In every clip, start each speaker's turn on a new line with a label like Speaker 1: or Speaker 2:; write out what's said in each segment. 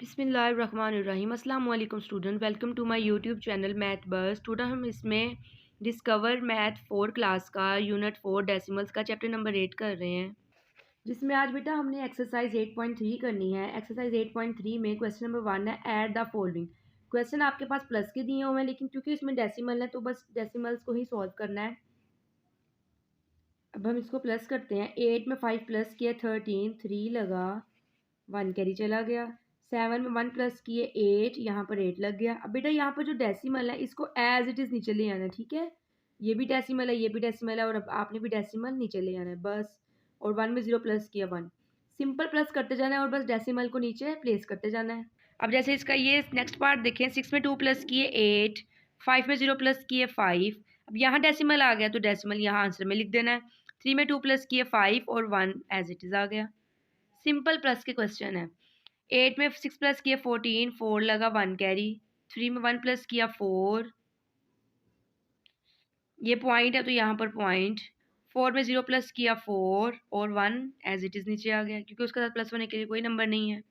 Speaker 1: बिस्मिल्लाहिर्रहमानिर्रहीम। अस्सलाम वालेकुम student, welcome to my YouTube channel math bus. Student हम इसमें डिस्कवर मैथ 4 क्लास का यूनिट 4 डेसिमल्स का चैप्टर नंबर 8 कर रहे हैं, जिसमें आज बेटा हमने एक्सरसाइज 8.3 करनी है। एक्सरसाइज 8.3 में क्वेश्चन नंबर 1 है ऐड द फॉलोइंग। क्वेश्चन आपके पास प्लस के दिए हुए हैं, लेकिन क्योंकि इसमें डेसिमल है तो बस डेसिमल्स को ही सॉल्व करना है। अब हम इसको प्लस करते हैं। 8 में 5 प्लस किया 13, 3 लगा, 1 कैरी चला गया। 7 में 1 प्लस किए 8, यहाँ पर 8 लग गया। अब बेटा यहाँ पर जो डेसिमल है इसको एज इट इज़ नीचे ले आना है, ठीक है। ये भी डेसिमल है, ये भी डेसिमल है, और अब आपने भी डेसिमल नीचे ले आना है बस। और 1 में 0 प्लस किया 1, सिंपल प्लस करते जाना है और बस डेसिमल को नीचे प्लेस करते जाना है। अब जैसे इसका ये नेक्स्ट पार्ट देखें, 6 में 2 प्लस किए 8, 5 में 0 प्लस किए 5। अब यहाँ डेसिमल आ गया तो डेसिमल यहाँ आंसर में लिख देना है। 3 में 2 प्लस किए 5 और 1 एज इट इज़ आ गया। सिंपल प्लस के क्वेश्चन है। 8 में 6 प्लस किया 14, 4 लगा 1 कैरी। 3 में 1 प्लस किया 4, ये पॉइंट है तो यहाँ पर पॉइंट। 4 में 0 प्लस किया 4 और 1 एज इट इज़ नीचे आ गया, क्योंकि उसके साथ प्लस होने के लिए कोई नंबर नहीं है।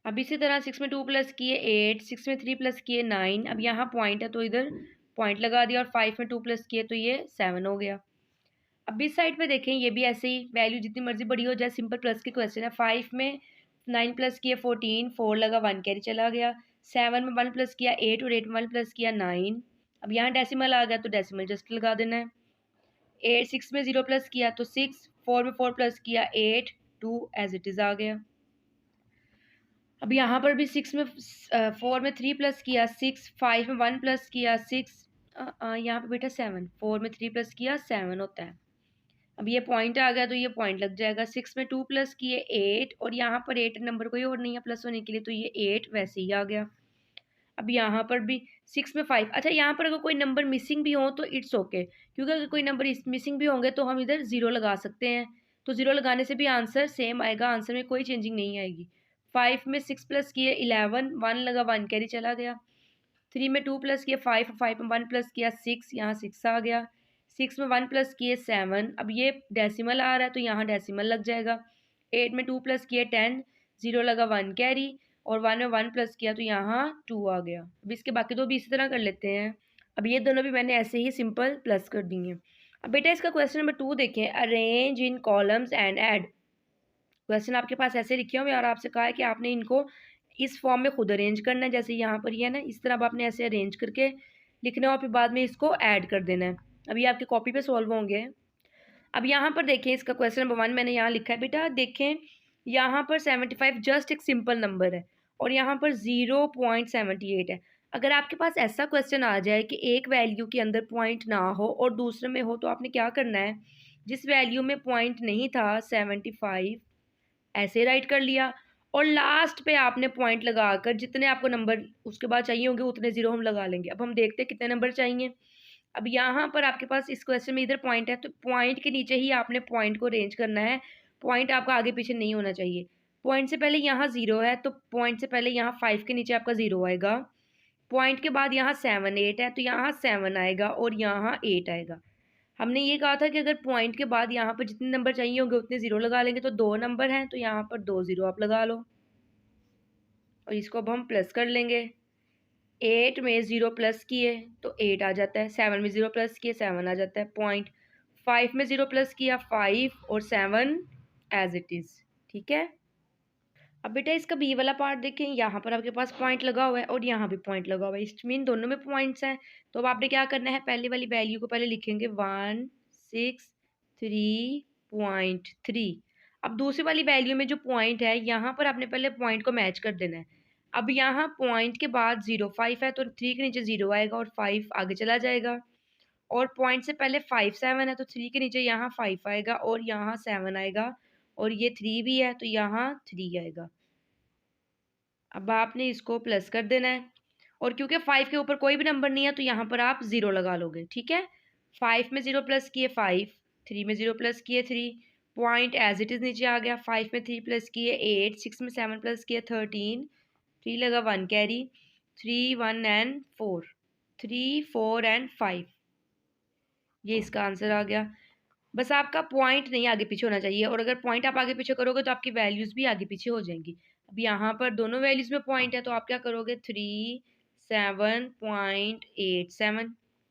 Speaker 1: अब इसी तरह 6 में 2 प्लस किए 8, 6 में 3 प्लस किए 9। अब यहाँ पॉइंट है तो इधर पॉइंट लगा दिया, और 5 में 2 प्लस किए तो ये 7 हो गया। अब इस साइड पे देखें, ये भी ऐसे ही वैल्यू जितनी मर्जी बड़ी हो जाए, सिंपल प्लस के क्वेश्चन है। 5 में 9 प्लस किया 14, 4 लगा 1 कैरी चला गया। 7 में 1 प्लस किया 8 और 8 में 1 प्लस किया 9। अब यहाँ डेसिमल आ गया तो डेसिमल जस्ट लगा देना है। 6 में 0 प्लस किया तो 6, 4 में 4 प्लस किया 8, 2 एज इट इज़ आ गया। अब यहाँ पर भी 6 में 4 में 3 प्लस किया 6, 5 में 1 प्लस किया 6, यहाँ पर बेटा 7, 4 में 3 प्लस किया 7 होता है। अब ये पॉइंट आ गया तो ये पॉइंट लग जाएगा। 6 में 2 प्लस किए 8, और यहाँ पर 8 नंबर कोई और नहीं है प्लस होने के लिए, तो ये 8 वैसे ही आ गया। अब यहाँ पर भी 6 में 5, अच्छा यहाँ पर अगर कोई नंबर मिसिंग भी हो तो इट्स ओके, क्योंकि अगर कोई नंबर मिसिंग भी होंगे तो हम इधर 0 लगा सकते हैं, तो 0 लगाने से भी आंसर सेम आएगा, आंसर में कोई चेंजिंग नहीं आएगी। 5 में 6 प्लस किए 11, 1 लगा 1 कैरी चला गया। 3 में 2 प्लस किए 5, 5 में 1 प्लस किया 6, यहाँ 6 आ गया। 6 में 1 प्लस किए 7, अब ये डेसिमल आ रहा है तो यहाँ डेसिमल लग जाएगा। 8 में 2 प्लस किए 10, 0 लगा 1 कैरी, और 1 में 1 प्लस किया तो यहाँ 2 आ गया। अब इसके बाकी दो भी इसी तरह कर लेते हैं। अब ये दोनों भी मैंने ऐसे ही सिंपल प्लस कर दिए। अब बेटा इसका क्वेश्चन नंबर 2 देखें, arrange in columns and add. Question आपके पास ऐसे लिखे हुए और आपसे कहा है कि आपने इनको इस फॉर्म में खुद अरेंज करना है, जैसे यहाँ पर ये है ना, इस तरह अब आपने ऐसे अरेंज करके लिखना है और फिर बाद में इसको ऐड कर देना है। अब ये आपके कॉपी पे सॉल्व होंगे। अब यहाँ पर देखें, इसका क्वेश्चन नंबर 1 मैंने यहाँ लिखा है। बेटा देखें, यहाँ पर 75 जस्ट एक सिंपल नंबर है और यहाँ पर 0.78 है। अगर आपके पास ऐसा क्वेश्चन आ जाए कि एक वैल्यू के अंदर पॉइंट ना हो और दूसरे में हो, तो आपने क्या करना है, जिस वैल्यू में पॉइंट नहीं था 75 ऐसे राइट कर लिया, और लास्ट पे आपने पॉइंट लगाकर जितने आपको नंबर उसके बाद चाहिए होंगे उतने 0 हम लगा लेंगे। अब हम देखते हैं कितने नंबर चाहिए। अब यहाँ पर आपके पास इस क्वेश्चन में इधर पॉइंट है तो पॉइंट के नीचे ही आपने पॉइंट को अरेंज करना है। पॉइंट आपका आगे पीछे नहीं होना चाहिए। पॉइंट से पहले यहाँ 0 है तो पॉइंट से पहले यहाँ 5 के नीचे आपका 0 आएगा। पॉइंट के बाद यहाँ 7 8 है तो यहाँ 7 आएगा और यहाँ 8 आएगा। हमने ये कहा था कि अगर पॉइंट के बाद यहाँ पर जितने नंबर चाहिए होंगे उतने 0 लगा लेंगे, तो 2 नंबर हैं तो यहाँ पर 2 0 आप लगा लो, और इसको अब हम प्लस कर लेंगे। 8 में 0 प्लस किए तो 8 आ जाता है। 7 में 0 प्लस किए 7 आ जाता है पॉइंट। 5 में 0 प्लस किया 5 और 7 एज इट इज़, ठीक है। अब बेटा इसका बी वाला पार्ट देखें, यहाँ पर आपके पास पॉइंट लगा हुआ है और यहाँ भी पॉइंट लगा हुआ है, इस मीन दोनों में पॉइंट्स हैं। तो अब आपने क्या करना है, पहले वाली वैल्यू को पहले लिखेंगे 163.3। अब दूसरी वाली वैल्यू में जो पॉइंट है यहाँ पर आपने पहले पॉइंट को मैच कर देना है। अब यहाँ पॉइंट के बाद 0 5 है तो 3 के नीचे 0 आएगा और 5 आगे चला जाएगा, और पॉइंट से पहले 5 7 है तो 3 के नीचे यहाँ 5 आएगा और यहाँ 7 आएगा, और ये 3 भी है तो यहाँ 3 आएगा। अब आपने इसको प्लस कर देना है, और क्योंकि 5 के ऊपर कोई भी नंबर नहीं है तो यहाँ पर आप 0 लगा लोगे, ठीक है। 5 में 0 प्लस किए 5, 3 में 0 प्लस किए 3, पॉइंट एज इट इज़ नीचे आ गया। 5 में 3 प्लस किए 8, 6 में 7 प्लस किए 13, 3 लगा 1 कैरी, 3 1 एंड 4, 3 4 एंड 5, ये इसका आंसर आ गया। बस आपका पॉइंट नहीं आगे पीछे होना चाहिए, और अगर पॉइंट आप आगे पीछे करोगे तो आपकी वैल्यूज़ भी आगे पीछे हो जाएंगी। अब यहाँ पर दोनों वैल्यूज में पॉइंट है तो आप क्या करोगे 37.87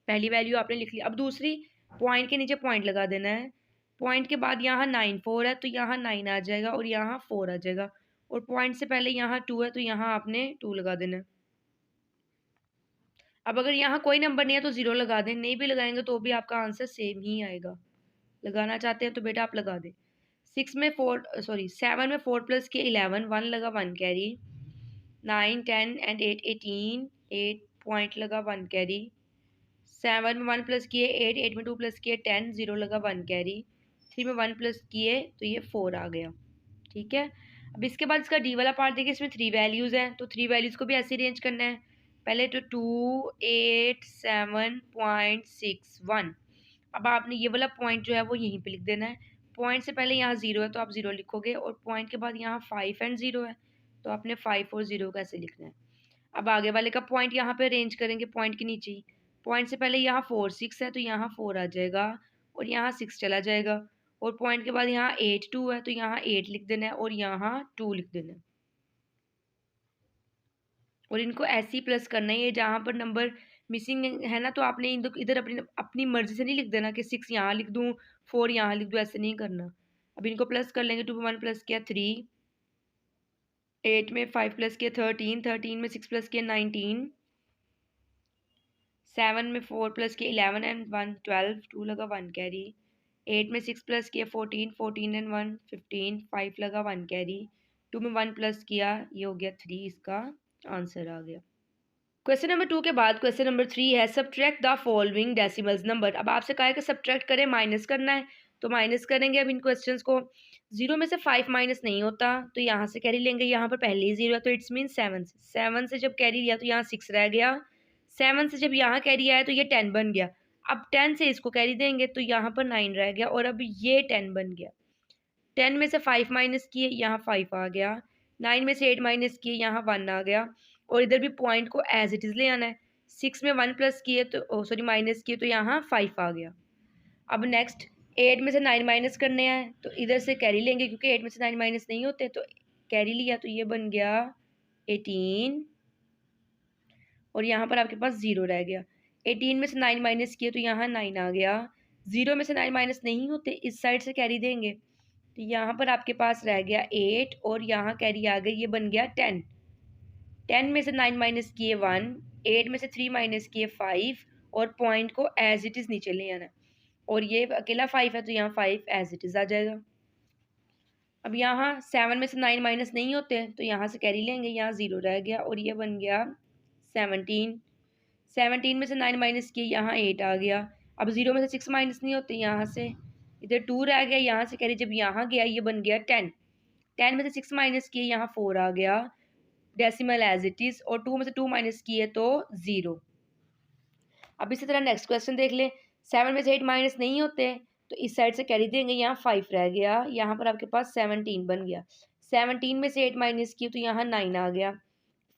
Speaker 1: पहली वैल्यू आपने लिख ली। अब दूसरी पॉइंट के नीचे पॉइंट लगा देना है। पॉइंट के बाद यहाँ 94 है तो यहाँ 9 आ जाएगा और यहाँ 4 आ जाएगा, और पॉइंट से पहले यहाँ 2 है तो यहाँ आपने 2 लगा देना है। अब अगर यहाँ कोई नंबर नहीं है तो 0 लगा दें, नहीं भी लगाएंगे तो भी आपका आंसर सेम ही आएगा। लगाना चाहते हैं तो बेटा आप लगा दें। 7 में 4 प्लस के 11, 1 लगा 1 कैरी, 9 10 एंड 8 18, 8 पॉइंट लगा 1 कैरी। 7 में 1 प्लस किए 8, 8 में 2 प्लस किए 10, 0 लगा 1 कैरी। 3 में 1 प्लस किए तो ये 4 आ गया। ठीक है, अब इसके बाद इसका डी वाला पार्ट देखिए, इसमें 3 वैल्यूज़ हैं तो 3 वैल्यूज़ को भी ऐसे अरेंज करना है। पहले तो 287.61। अब आपने ये वाला पॉइंट जो है वो यहीं पे लिख देना है। पॉइंट से पहले यहाँ 0 है तो आप 0 लिखोगे, और पॉइंट के बाद यहाँ 5 एंड 0 है तो आपने 5 और 0 का ऐसे लिखना है। अब आगे वाले का पॉइंट यहाँ पे अरेंज करेंगे पॉइंट के नीचे ही। पॉइंट से पहले यहाँ 4 6 है तो यहाँ 4 आ जाएगा और यहाँ 6 चला जाएगा, और पॉइंट के बाद यहाँ 8 2 है तो यहाँ 8 लिख देना है और यहाँ 2 लिख देना है, और इनको ऐसे ही प्लस करना है। ये जहाँ पर नंबर मिसिंग है ना तो आपने इधर अपनी अपनी मर्जी से नहीं लिख देना कि 6 यहाँ लिख दूँ 4 यहाँ लिख दूँ, ऐसे नहीं करना। अब इनको प्लस कर लेंगे। 2 में 1 प्लस किया 3, 8 में 5 प्लस किया 13, 13 में 6 प्लस किया 19, 7 में 4 प्लस किया 11 एंड 1 12, 2 लगा 1 कैरी। 8 में 6 प्लस किया 14, 14 एंड 1 15, 5 लगा 1 कैरी। 2 में 1 प्लस किया, ये हो गया 3, इसका आंसर आ गया। क्वेश्चन नंबर 2 के बाद क्वेश्चन नंबर 3 है subtract the following decimals number. अब आपसे कहा है कि सब्ट्रैक्ट करें, माइनस करना है तो माइनस करेंगे। अब इन क्वेश्चंस को 0 में से 5 माइनस नहीं होता तो यहाँ से कैरी लेंगे, यहाँ पर पहले ही 0 है तो इट्स मीन 7 से। 7 से जब कैरी लिया तो यहाँ 6 रह गया। 7 से जब यहाँ कैरी आया तो ये 10 बन गया। अब 10 से इसको कैरी देंगे तो यहाँ पर 9 रह गया, और अब ये 10 बन गया। 10 में से 5 माइनस किए, यहाँ 5 आ गया। 9 में से 8 माइनस किए, यहाँ 1 आ गया, और इधर भी पॉइंट को एज इट इज़ ले आना है। 6 में 1 प्लस किए तो माइनस किए तो यहाँ 5 आ गया। अब नेक्स्ट 8 में से 9 माइनस करने हैं तो इधर से कैरी लेंगे, क्योंकि 8 में से 9 माइनस नहीं होते तो कैरी लिया तो ये बन गया 18, और यहाँ पर आपके पास 0 रह गया। 18 में से 9 माइनस किए तो यहाँ 9 आ गया। 0 में से 9 माइनस नहीं होते, इस साइड से कैरी देंगे तो यहाँ पर आपके पास रह गया 8, और यहाँ कैरी आ गई, ये बन गया 10। 10 में से 9 माइनस किए 1, 8 में से 3 माइनस किए 5, और पॉइंट को एज इट इज़ नीचे ले आना, और ये अकेला 5 है तो यहाँ 5 एज इट इज़ आ जाएगा। अब यहाँ 7 में से 9 माइनस नहीं होते तो यहाँ से कैरी लेंगे, यहाँ 0 रह गया और ये बन गया 17। 17 में से 9 माइनस किए, यहाँ 8 आ गया। अब 0 में से 6 माइनस नहीं होते, यहाँ से इधर 2 रह गया, यहाँ से कैरी जब यहाँ गया ये बन गया 10। 10 में से 6 माइनस किए, यहाँ 4 आ गया, डेसिमल एज इट इज़, और 2 में से 2 माइनस किए तो 0। अब इसी तरह नेक्स्ट क्वेश्चन देख ले। 7 में से 8 माइनस नहीं होते तो इस साइड से कैरी देंगे, यहाँ 5 रह गया, यहाँ पर आपके पास 17 बन गया। 17 में से 8 माइनस किए तो यहाँ 9 आ गया।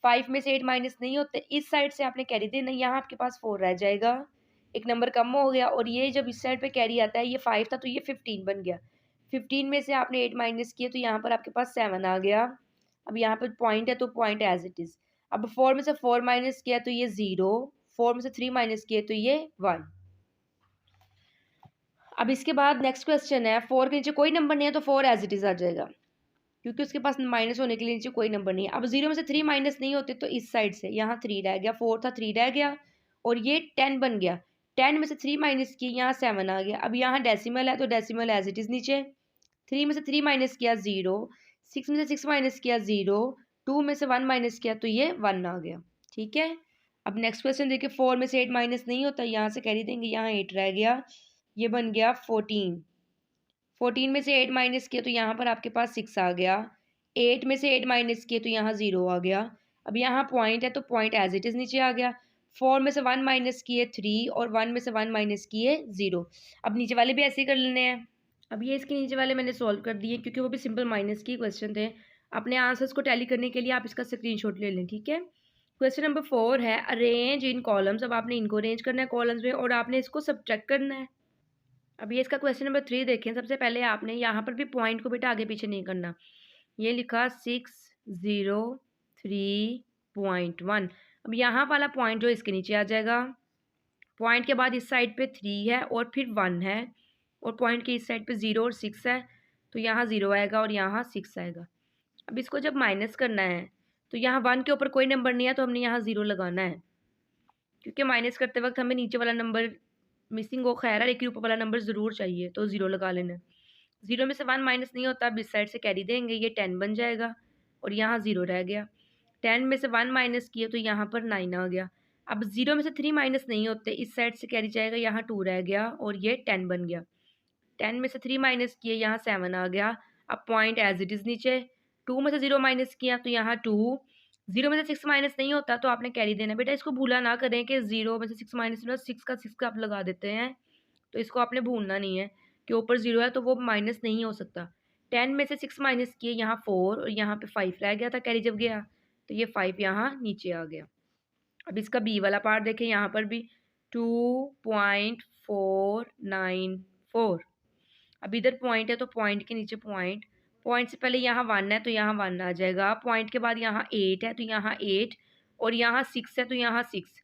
Speaker 1: 5 में से 8 माइनस नहीं होते, इस साइड से आपने कैरी देना, यहाँ आपके पास 4 रह जाएगा, एक नंबर कम हो गया, और ये जब इस साइड पे कैरी आता है, ये 5 था तो ये 15 बन गया। 15 में से आपने 8 माइनस किए तो यहाँ पर आपके पास 7 आ गया। अब यहाँ पर पॉइंट है तो पॉइंट एज इट इज़। अब 4 में से 4 माइनस किया तो ये 0, 4 में से 3 माइनस किए तो ये 1। अब इसके बाद नेक्स्ट क्वेश्चन है, 4 के नीचे कोई नंबर नहीं है तो 4 एज इट इज़ आ जाएगा, क्योंकि उसके पास माइनस होने के लिए नीचे कोई नंबर नहीं है। अब 0 में से 3 माइनस नहीं होते तो इस साइड से यहाँ 3 रह गया, 4 था 3 रह गया, और ये 10 बन गया। 10 में से 3 माइनस किए, यहाँ 7 आ गया। अब यहाँ डेसिमल है तो डेसिमल एज इट इज़ नीचे। 3 में से 3 माइनस किया 0, 6 में से 6 माइनस किया 0, 2 में से 1 माइनस किया तो ये 1 आ गया। ठीक है, अब नेक्स्ट क्वेश्चन देखिए। 4 में से 8 माइनस नहीं होता, यहाँ से कैरी देंगे, यहाँ 8 रह गया, ये बन गया 14। 14 में से 8 माइनस किया तो यहाँ पर आपके पास 6 आ गया। 8 में से 8 माइनस किए तो यहाँ 0 आ गया। अब यहाँ पॉइंट है तो पॉइंट एज इट इज़ नीचे आ गया। 4 में से 1 माइनस किए 3, और 1 में से 1 माइनस किए 0। अब नीचे वाले भी ऐसे ही कर लेने हैं। अब ये इसके नीचे वाले मैंने सॉल्व कर दिए, क्योंकि वो भी सिंपल माइनस की क्वेश्चन थे। अपने आंसर्स को टैली करने के लिए आप इसका स्क्रीनशॉट ले लें। ठीक है, क्वेश्चन नंबर 4 है अरेंज इन कॉलम्स। अब आपने इनको अरेंज करना है कॉलम्स में, और आपने इसको सब्ट्रैक्ट करना है। अब ये इसका क्वेश्चन नंबर 3 देखें। सबसे पहले आपने यहाँ पर भी पॉइंट को बेटा आगे पीछे नहीं करना। ये लिखा 6 0.3.1। अब यहाँ वाला पॉइंट जो इसके नीचे आ जाएगा, पॉइंट के बाद इस साइड पे 3 है और फिर 1 है, और पॉइंट के इस साइड पे 0 और 6 है, तो यहाँ 0 आएगा और यहाँ 6 आएगा। अब इसको जब माइनस करना है तो यहाँ 1 के ऊपर कोई नंबर नहीं है, तो हमने यहाँ 0 लगाना है, क्योंकि माइनस करते वक्त हमें नीचे वाला नंबर मिसिंग हो खैर है, लेकिन ऊपर वाला नंबर ज़रूर चाहिए, तो 0 लगा लेना है। 0 में से 1 माइनस नहीं होता, अब इस साइड से कैरी देंगे, ये 10 बन जाएगा और यहाँ 0 रह गया। 10 में से 1 माइनस किया तो यहाँ पर 9 आ गया। अब 0 में से 3 माइनस नहीं होते, इस साइड से कैरी जाएगा, यहाँ 2 रह गया और ये 10 बन गया। 10 में से 3 माइनस किए, यहाँ 7 आ गया। अब पॉइंट एज इट इज़ नीचे। 2 में से 0 माइनस किया तो यहाँ 2। 0 में से 6 माइनस नहीं होता, तो आपने कैरी देना। बेटा इसको भूला ना करें कि 0 में से 6 माइनस होना, 6 का 6 का आप लगा देते हैं, तो इसको आपने भूलना नहीं है कि ऊपर 0 है तो वो माइनस नहीं हो सकता। 10 में से 6 माइनस किए, यहाँ 4 और यहाँ पे 5 रह गया था कैरी जब गया, तो ये 5 यहाँ नीचे आ गया। अब इसका बी वाला पार्ट देखें, यहाँ पर भी 2.494। अब इधर पॉइंट है तो पॉइंट के नीचे पॉइंट, पॉइंट से पहले यहाँ 1 है तो यहाँ 1 आ जाएगा। पॉइंट के बाद यहाँ 8 है तो यहाँ 8, और यहाँ 6 है तो यहाँ 6।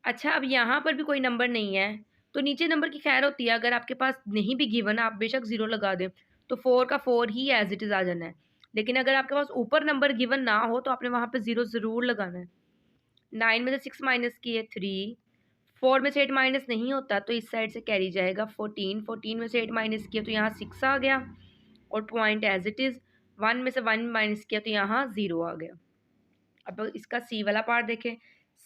Speaker 1: अच्छा, अब यहाँ पर भी कोई नंबर नहीं है, तो नीचे नंबर की खैर होती है, अगर आपके पास नहीं भी गिवन आप बेशक 0 लगा दें, तो 4 का 4 ही एज इट इज़ आ जाना है। लेकिन अगर आपके पास ऊपर नंबर गिवन ना हो तो आपने वहाँ पे 0 ज़रूर लगाना है। 9 में से 6 माइनस किए 3, 4 में से 8 माइनस नहीं होता, तो इस साइड से कैरी जाएगा 14। 14 में से 8 माइनस किया तो यहाँ 6 आ गया, और पॉइंट एज इट इज़। 1 में से 1 माइनस किया तो यहाँ 0 आ गया। अब इसका सी वाला पार्ट देखें,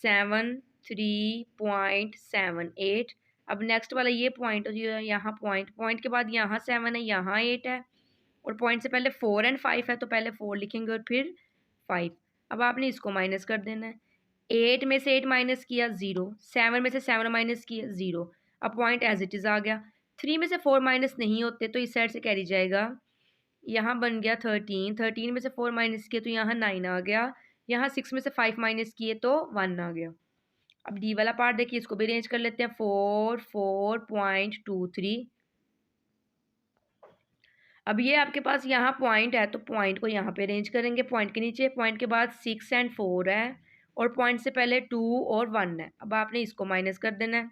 Speaker 1: 73.78। अब नेक्स्ट वाला ये पॉइंट हो गया, यहाँ पॉइंट, पॉइंट के बाद यहाँ 7 है, यहाँ 8 है, और पॉइंट से पहले 4 एंड 5 है, तो पहले 4 लिखेंगे और फिर 5। अब आपने इसको माइनस कर देना है। 8 में से 8 माइनस किया 0, 7 में से 7 माइनस किया 0। अब पॉइंट एज इट इज़ आ गया। 3 में से 4 माइनस नहीं होते, तो इस साइड से कैरी जाएगा, यहाँ बन गया 13। 13 में से 4 माइनस किया तो यहाँ 9 आ गया। यहाँ 6 में से 5 माइनस किए तो 1 आ गया। अब डी वाला पार्ट देखिए, इसको भी अरेंज कर लेते हैं। 4.23। अब ये आपके पास यहाँ पॉइंट है, तो पॉइंट को यहाँ पे अरेंज करेंगे, पॉइंट के नीचे। पॉइंट के बाद 6 एंड 4 है, और पॉइंट से पहले 2 और 1 है। अब आपने इसको माइनस कर देना है।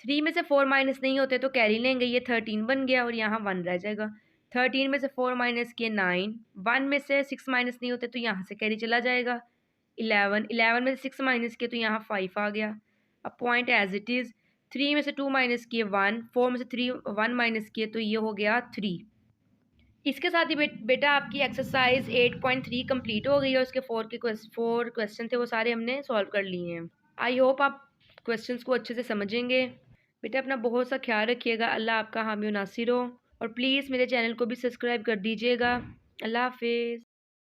Speaker 1: 3 में से 4 माइनस नहीं होते तो कैरी लेंगे, ये 13 बन गया और यहाँ 1 रह जाएगा। 13 में से 4 माइनस किए 9, 1 में से 6 माइनस नहीं होते तो यहाँ से कैरी चला जाएगा। 11, 11 में से 6 माइनस किए तो यहाँ 5 आ गया। अब पॉइंट एज इट इज़। 3 में से 2 माइनस किए 1, 4 में से 1 माइनस किए तो ये हो गया 3। इसके साथ ही बेटा आपकी एक्सरसाइज 8.3 कंप्लीट हो गई है। उसके 4 क्वेश्चन थे, वो सारे हमने सॉल्व कर लिए हैं। आई होप आप क्वेश्चंस को अच्छे से समझेंगे। बेटा अपना बहुत सा ख्याल रखिएगा। अल्लाह आपका हामी और नासिर हो, और प्लीज़ मेरे चैनल को भी सब्सक्राइब कर दीजिएगा। अल्लाह हाफिज़।